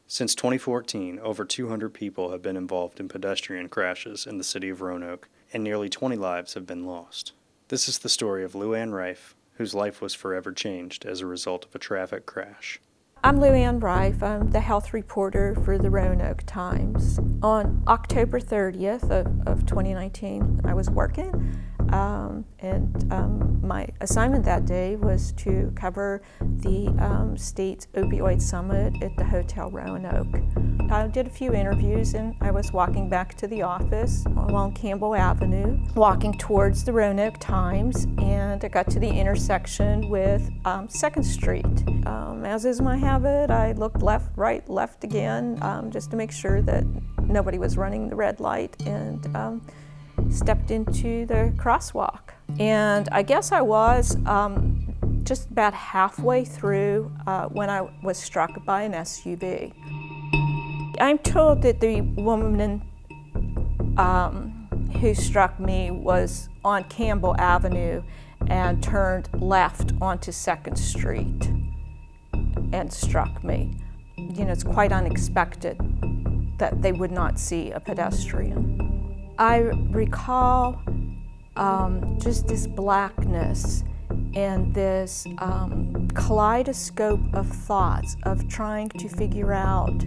Since 2014, over 200 people have been involved in pedestrian crashes in the city of Roanoke, and nearly 20 lives have been lost. This is the story of Luanne Rife, whose life was forever changed as a result of a traffic crash. I'm Luanne Rife. I'm the health reporter for the Roanoke Times. On October 30th of 2019, I was working, and my assignment that day was to cover the state's opioid summit at the Hotel Roanoke. I did a few interviews, and I was walking back to the office along Campbell Avenue, walking towards the Roanoke Times, and I got to the intersection with 2nd Street. As is my habit, I looked left, right, left again, just to make sure that nobody was running the red light, and stepped into the crosswalk. And I guess I was just about halfway through when I was struck by an SUV. I'm told that the woman who struck me was on Campbell Avenue and turned left onto 2nd Street and struck me. You know, it's quite unexpected that they would not see a pedestrian. I recall just this blackness and this kaleidoscope of thoughts of trying to figure out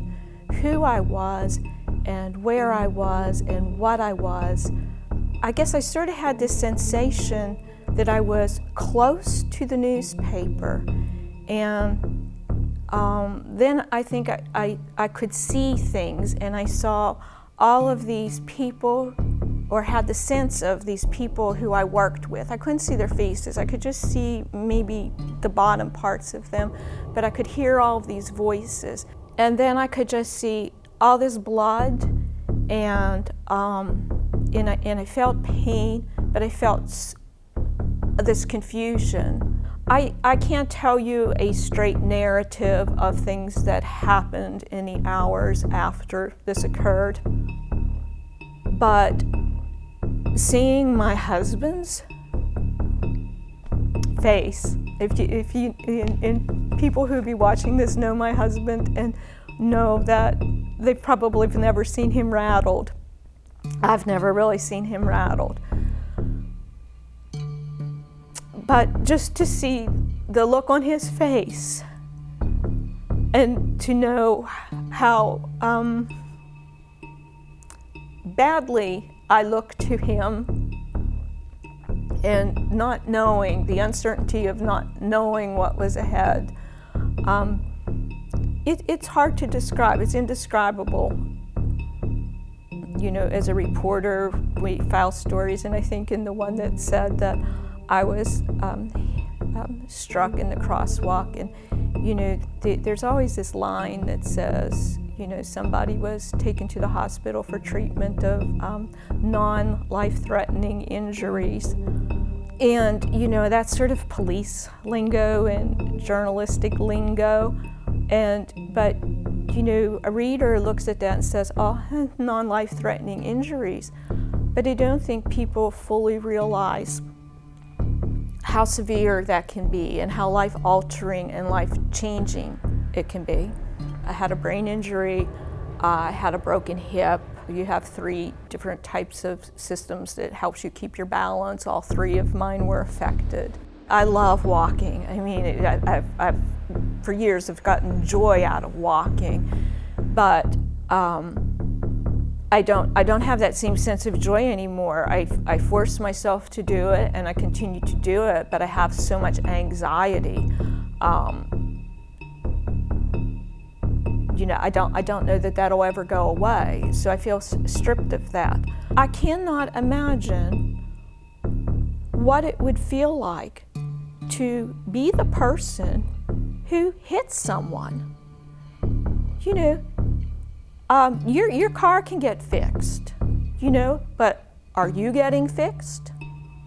who I was and where I was and what I was. I guess I sort of had this sensation that I was close to the newspaper, and then I think I could see things, and I saw all of these people, or had the sense of these people who I worked with. I couldn't see their faces. I could just see maybe the bottom parts of them, but I could hear all of these voices. And then I could just see all this blood, and I felt pain, but I felt this confusion. I can't tell you a straight narrative of things that happened in the hours after this occurred, but seeing my husband's face, if you and people who be watching this know my husband and know that they probably have never seen him rattled. I've never really seen him rattled. But just to see the look on his face and to know how badly I looked to him, and not knowing, the uncertainty of not knowing what was ahead, it's hard to describe. It's indescribable. You know, as a reporter, we file stories, and I think in the one that said that I was struck in the crosswalk, and you know, there's always this line that says, you know, somebody was taken to the hospital for treatment of non-life-threatening injuries. And, you know, that's sort of police lingo and journalistic lingo. But, you know, a reader looks at that and says, oh, non-life-threatening injuries. But I don't think people fully realize how severe that can be and how life-altering and life-changing it can be. I had a brain injury, I had a broken hip. You have 3 different types of systems that helps you keep your balance. All 3 of mine were affected. I love walking. I mean, I've for years have gotten joy out of walking, but I don't have that same sense of joy anymore. I force myself to do it, and I continue to do it, but I have so much anxiety. You know, I don't know that that'll ever go away, so I feel stripped of that. I cannot imagine what it would feel like to be the person who hits someone. You know, your car can get fixed, you know, but are you getting fixed?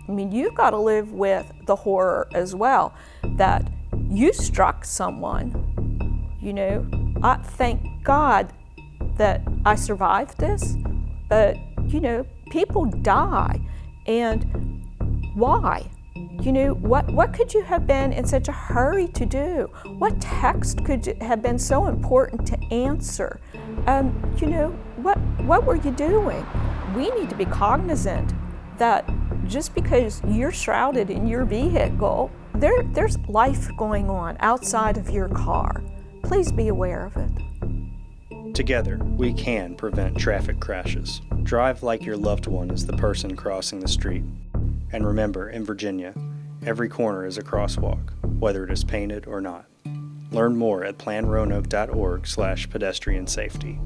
I mean, you've got to live with the horror as well, that you struck someone, you know. I thank God that I survived this, but, you know, people die, and why? You know, what could you have been in such a hurry to do? What text could have been so important to answer? You know, what were you doing? We need to be cognizant that just because you're shrouded in your vehicle, there's life going on outside of your car. Please be aware of it. Together, we can prevent traffic crashes. Drive like your loved one is the person crossing the street. And remember, in Virginia, every corner is a crosswalk, whether it is painted or not. Learn more at planroanoke.org/pedestrian safety.